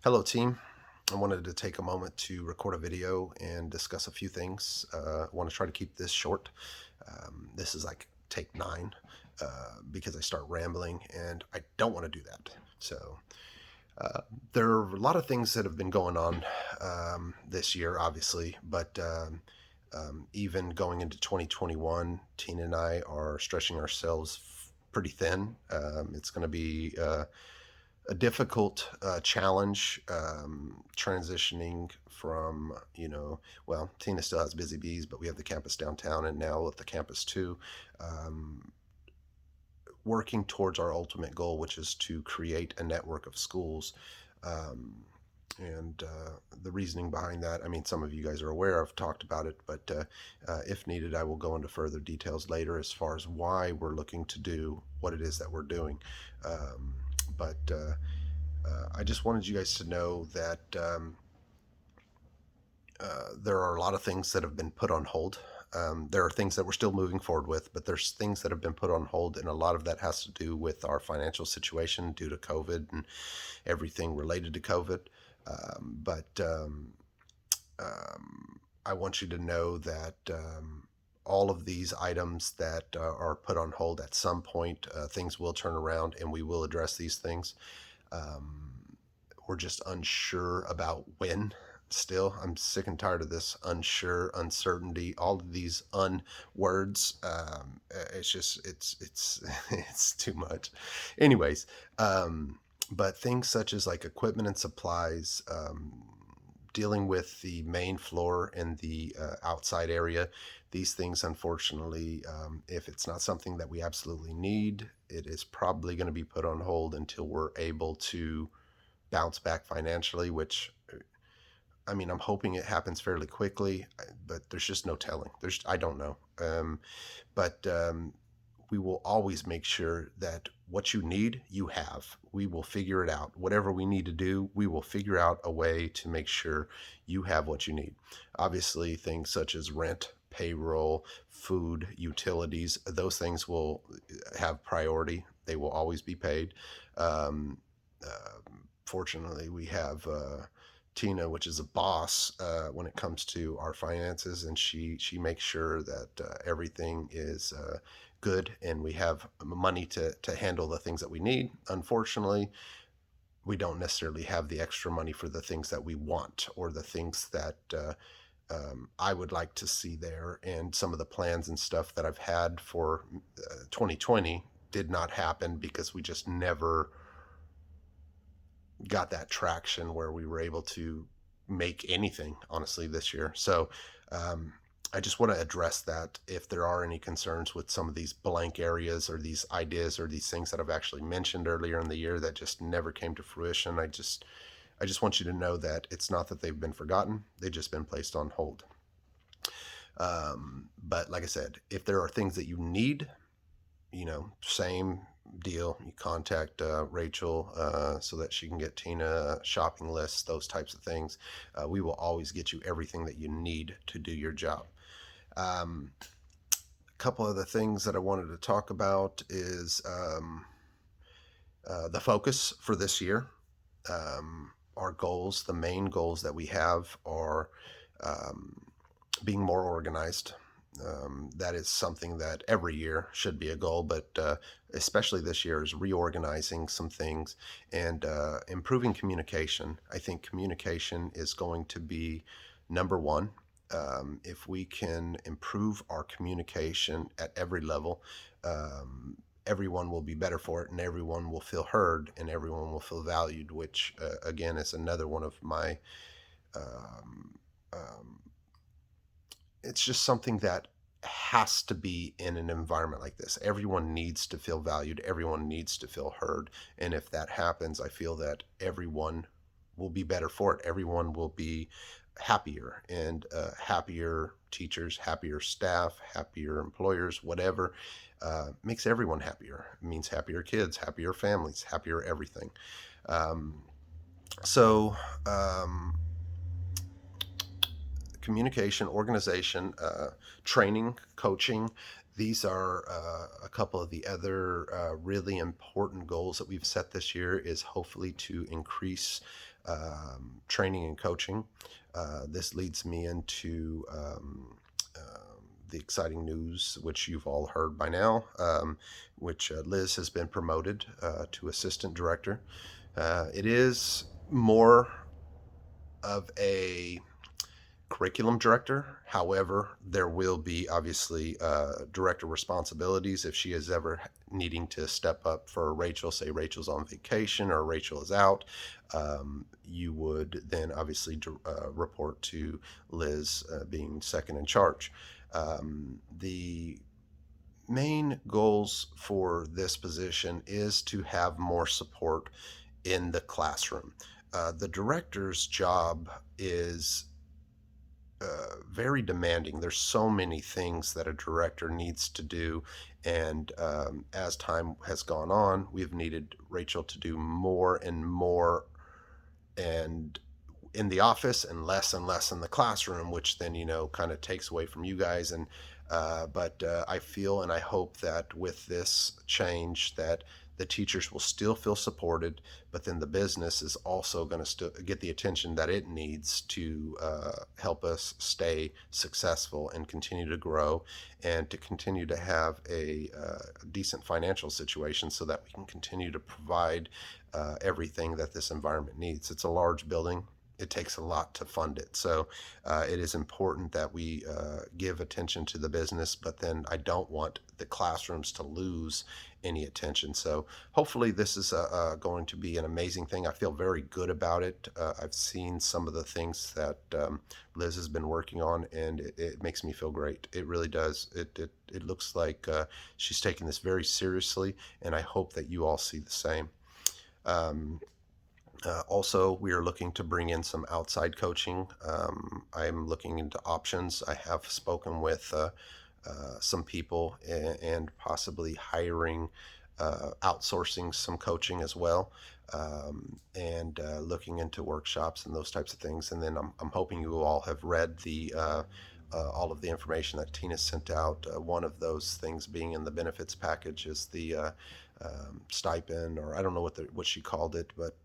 Hello, team. I wanted to take a moment to record a video and discuss a few things. I want to try to keep this short. This is like take nine because I start rambling and I don't want to do that. So, uh, there are a lot of things that have been going on this year, obviously, but even going into 2021, Tina and I are stretching ourselves pretty thin. It's going to be a difficult challenge transitioning from, well, Tina still has Busy Bees, but we have the campus downtown and now with the campus too, um, working towards our ultimate goal, which is to create a network of schools. Um, and the reasoning behind that, I mean, some of you guys are aware, I've talked about it, but if needed, I will go into further details later as far as why we're looking to do what it is that we're doing. But I just wanted you guys to know that there are a lot of things that have been put on hold. There are things that we're still moving forward with, but there's things that have been put on hold, and a lot of that has to do with our financial situation due to COVID and everything related to COVID. But I want you to know that all of these items that are put on hold at some point, things will turn around and we will address these things. Um, we're just unsure about when. Still, I'm sick and tired of this unsure, uncertainty, all of these words. It's just, it's, it's too much. Anyways, but things such as like equipment and supplies, dealing with the main floor and the outside area, these things, unfortunately, if it's not something that we absolutely need, it is probably going to be put on hold until we're able to bounce back financially, which I mean, I'm hoping it happens fairly quickly, but there's just no telling. I don't know. But we will always make sure that what you need, you have. We will figure it out. Whatever we need to do, we will figure out a way to make sure you have what you need. Obviously, things such as rent, payroll, food, utilities, those things will have priority. They will always be paid. Um, uh, Fortunately, we have Tina, which is a boss when it comes to our finances, and she makes sure that everything is good and we have money to handle the things that we need. Unfortunately, we don't necessarily have the extra money for the things that we want or the things that I would like to see there. And some of the plans and stuff that I've had for 2020 did not happen because we just never got that traction where we were able to make anything honestly this year. So um, I just want to address that if there are any concerns with some of these blank areas or these ideas or these things that I've actually mentioned earlier in the year that just never came to fruition. I just want you to know that it's not that they've been forgotten, they've just been placed on hold. But like I said, if there are things that you need, same deal. You contact Rachel so that she can get Tina shopping lists, those types of things. We will always get you everything that you need to do your job. A couple of the things that I wanted to talk about is the focus for this year. Our goals, the main goals that we have are um, being more organized. That is something that every year should be a goal, but especially this year is reorganizing some things and improving communication. I think communication is going to be number one. If we can improve our communication at every level, everyone will be better for it and everyone will feel heard and everyone will feel valued, which again is another one of my um, um, it's just something that has to be in an environment like this. Everyone needs to feel valued, everyone needs to feel heard. And if that happens, I feel that everyone will be better for it. Everyone will be happier and happier teachers, happier staff, happier employers, whatever makes everyone happier. It means happier kids, happier families, happier everything. Um, so, um, Communication, organization, training, coaching. These are a couple of the other really important goals that we've set this year is hopefully to increase training and coaching. This leads me into the exciting news, which you've all heard by now, which Liz has been promoted to assistant director. It is more of a curriculum director. However, there will be obviously director responsibilities if she is ever needing to step up for Rachel. Say Rachel's on vacation or Rachel is out, you would then obviously report to Liz being second in charge. The main goals for this position is to have more support in the classroom. The director's job is very demanding. There's so many things that a director needs to do, and as time has gone on, we've needed Rachel to do more and more, and in the office and less in the classroom, which then kind of takes away from you guys. And but I feel and I hope that with this change that the teachers will still feel supported, but then the business is also going to get the attention that it needs to help us stay successful and continue to grow and to continue to have a decent financial situation so that we can continue to provide everything that this environment needs. It's a large building. It takes a lot to fund it. So it is important that we give attention to the business, but then I don't want the classrooms to lose any attention. So hopefully this is going to be an amazing thing. I feel very good about it. I've seen some of the things that Liz has been working on, and it makes me feel great. It really does. It looks like she's taking this very seriously, and I hope that you all see the same. Also, we are looking to bring in some outside coaching. I'm looking into options. I have spoken with some people and possibly hiring, outsourcing some coaching as well, and looking into workshops and those types of things. And then I'm hoping you all have read the all of the information that Tina sent out. One of those things being in the benefits package is the stipend, or I don't know what she called it, but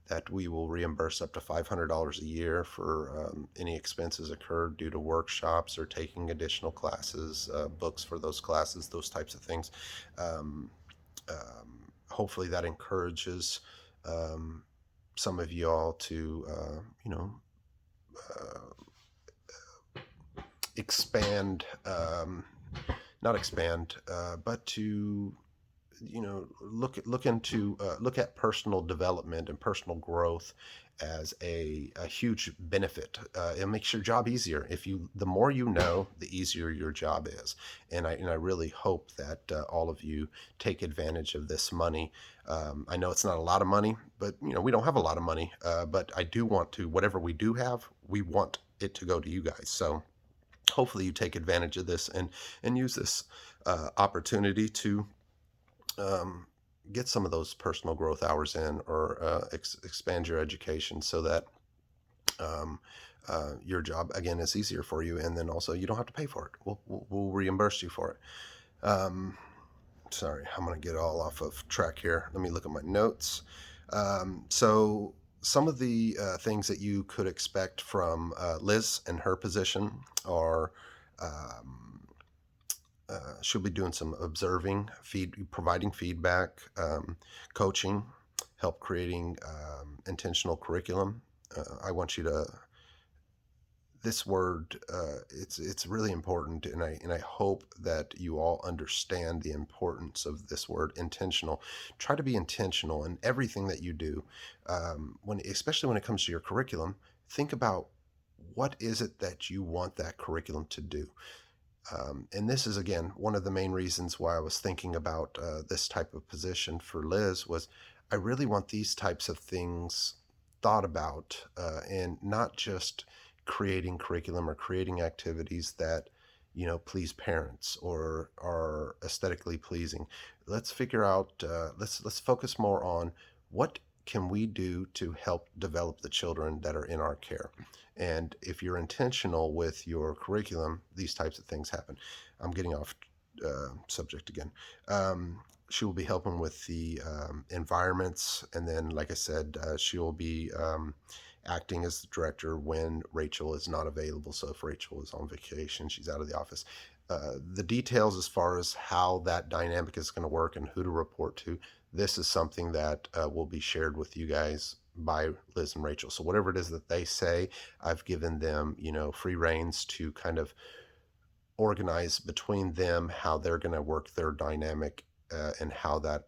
that we will reimburse up to $500 a year for any expenses occurred due to workshops or taking additional classes, books for those classes, those types of things. Hopefully that encourages some of y'all to, expand, not expand, but to look at personal development and personal growth as a huge benefit. It makes your job easier. The more you know, the easier your job is. And I really hope that all of you take advantage of this money. I know it's not a lot of money, but we don't have a lot of money. But I do want to, whatever we do have, we want it to go to you guys. So hopefully you take advantage of this and use this opportunity to get some of those personal growth hours in, or expand your education so that your job again is easier for you, and then also you don't have to pay for it. We'll reimburse you for it. Sorry, I'm going to get all off of track here. Let me look at my notes. So some of the things that you could expect from Liz and her position are she'll be doing some observing, providing feedback, coaching, help creating intentional curriculum. I want you to, this word, it's really important, and I hope that you all understand the importance of this word, intentional. Try to be intentional in everything that you do. Especially when it comes to your curriculum, think about what is it that you want that curriculum to do. And this is, again, one of the main reasons why I was thinking about this type of position for Liz was I really want these types of things thought about, and not just creating curriculum or creating activities that please parents or are aesthetically pleasing. Let's figure out, let's focus more on what can we do to help develop the children that are in our care. And if you're intentional with your curriculum, these types of things happen. I'm getting off subject again. she will be helping with the environments, and then, like I said, she will be acting as the director when Rachel is not available. So if Rachel is on vacation, she's out of the office. The details as far as how that dynamic is going to work and who to report to, this is something that will be shared with you guys by Liz and Rachel. So whatever it is that they say, I've given them, free reins to kind of organize between them how they're going to work their dynamic, and how that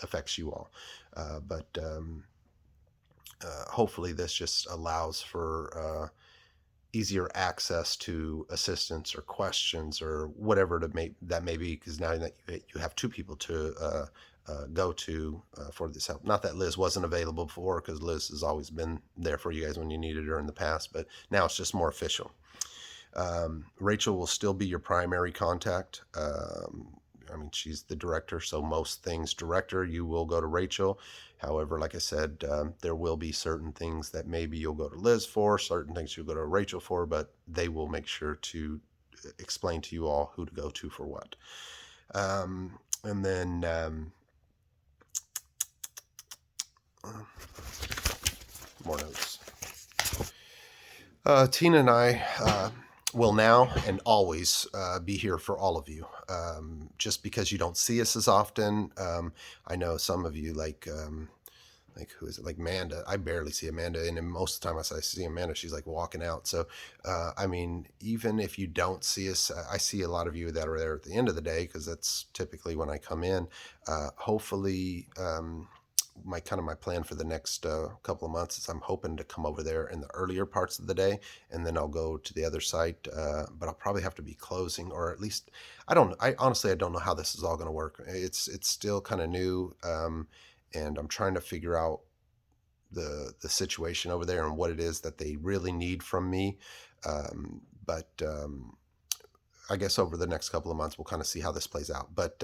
affects you all. But hopefully this just allows for easier access to assistance or questions or whatever that may be, because now that you have two people to go to for this help. Not that Liz wasn't available before, because Liz has always been there for you guys when you needed her in the past, but now it's just more official. Rachel will still be your primary contact. I mean, she's the director, so most things director, you will go to Rachel. However, like I said, there will be certain things that maybe you'll go to Liz for, certain things you'll go to Rachel for, but they will make sure to explain to you all who to go to for what. And then more notes. Tina and I will now and always be here for all of you. Just because you don't see us as often, I know some of you like who is it? Like Amanda. I barely see Amanda, and most of the time I see Amanda, she's like walking out. So, I mean, even if you don't see us, I see a lot of you that are there at the end of the day, because that's typically when I come in. Hopefully, my plan for the next couple of months is I'm hoping to come over there in the earlier parts of the day, and then I'll go to the other site. But I'll probably have to be closing, or at least I honestly I don't know how this is all going to work. It's still kind of new. And I'm trying to figure out the situation over there and what it is that they really need from me. But I guess over the next couple of months, we'll kind of see how this plays out. But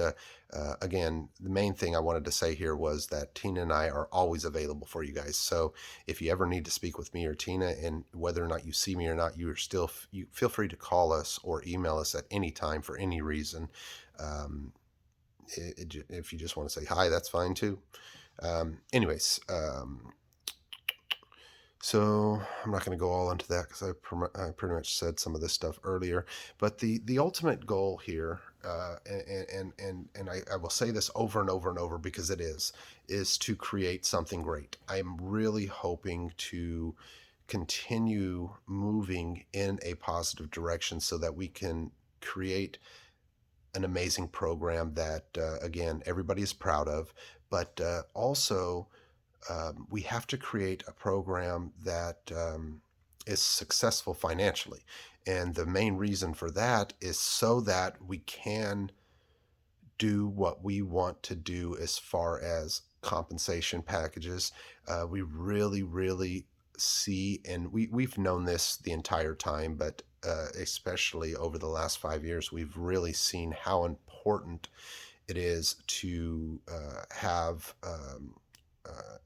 again, the main thing I wanted to say here was that Tina and I are always available for you guys. So if you ever need to speak with me or Tina, and whether or not you see me or not, you feel free to call us or email us at any time for any reason. If you just want to say hi, that's fine too. Anyways, so I'm not going to go all into that, because I pretty much said some of this stuff earlier. But the ultimate goal here, and I will say this over and over and over, because it is to create something great. I'm really hoping to continue moving in a positive direction so that we can create an amazing program that, again, everybody is proud of, but also we have to create a program that is successful financially. And the main reason for that is so that we can do what we want to do as far as compensation packages. We really, really see, and we've known this the entire time, but especially over the last 5 years, we've really seen how important it is to have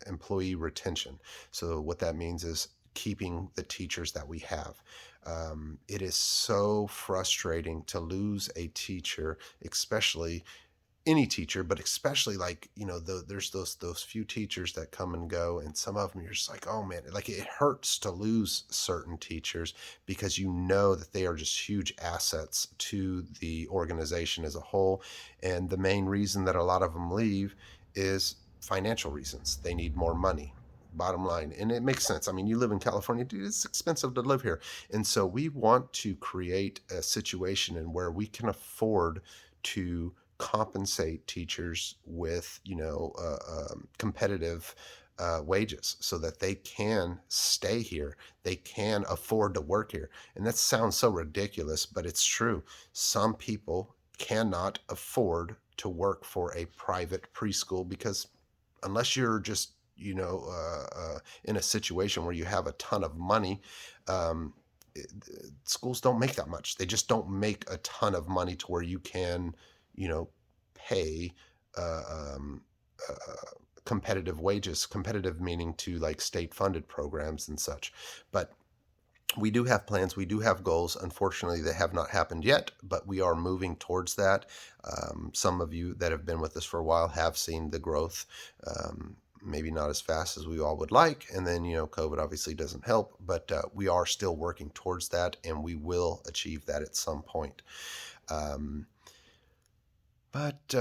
employee retention. So what that means is keeping the teachers that we have. It is so frustrating to lose a teacher, especially any teacher, but especially there's those few teachers that come and go, and some of them you're just like, oh man, like it hurts to lose certain teachers, because you know that they are just huge assets to the organization as a whole. And the main reason that a lot of them leave is financial reasons. They need more money, bottom line. And it makes sense. I mean, you live in California, dude, it's expensive to live here. And so we want to create a situation in where we can afford to compensate teachers with competitive wages, so that they can stay here, they can afford to work here. And that sounds so ridiculous, but it's true. Some people cannot afford to work for a private preschool, because unless you're just in a situation where you have a ton of money, um, schools don't make that much. They just don't make a ton of money to where you can pay uh, um, competitive wages, competitive meaning to like state funded programs and such. But we do have plans, we do have goals. Unfortunately, they have not happened yet, but we are moving towards that. Some of you that have been with us for a while have seen the growth. Maybe not as fast as we all would like. And then, COVID obviously doesn't help, but we are still working towards that, and we will achieve that at some point. Um, but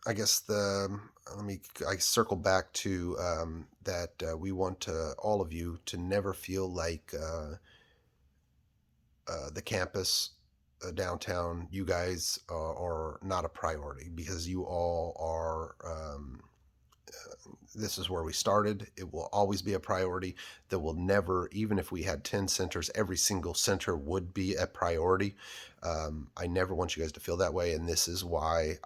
I guess I circle back to that we want all of you to never feel like the campus downtown, you guys are not a priority, because you all are. This is where we started. It will always be a priority. There will never, even if we had 10 centers, every single center would be a priority. I never want you guys to feel that way, and this is why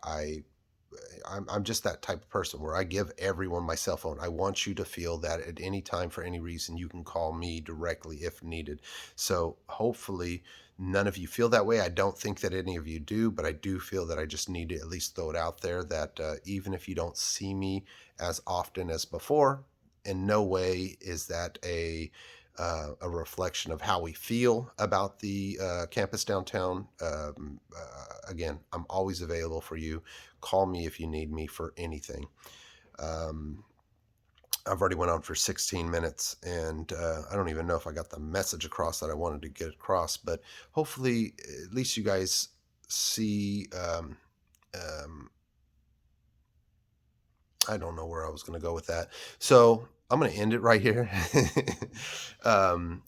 I'm just that type of person where I give everyone my cell phone. I want you to feel that at any time, for any reason, you can call me directly if needed. So hopefully none of you feel that way. I don't think that any of you do, but I do feel that I just need to at least throw it out there that even if you don't see me as often as before, in no way is that a reflection of how we feel about the campus downtown. Again, I'm always available for you. Call me if you need me for anything. Um, I've already went on for 16 minutes, and I don't even know if I got the message across that I wanted to get across, but hopefully at least you guys see. Um, I don't know where I was going to go with that. So I'm going to end it right here.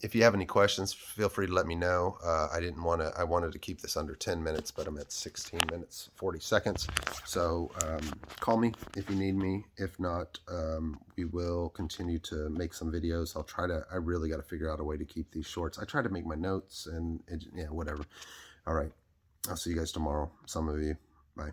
If you have any questions, feel free to let me know. I wanted to keep this under 10 minutes, but I'm at 16 minutes, 40 seconds. So call me if you need me. If not, we will continue to make some videos. I really got to figure out a way to keep these shorts. I try to make my notes and whatever. All right. I'll see you guys tomorrow. Some of you. Bye.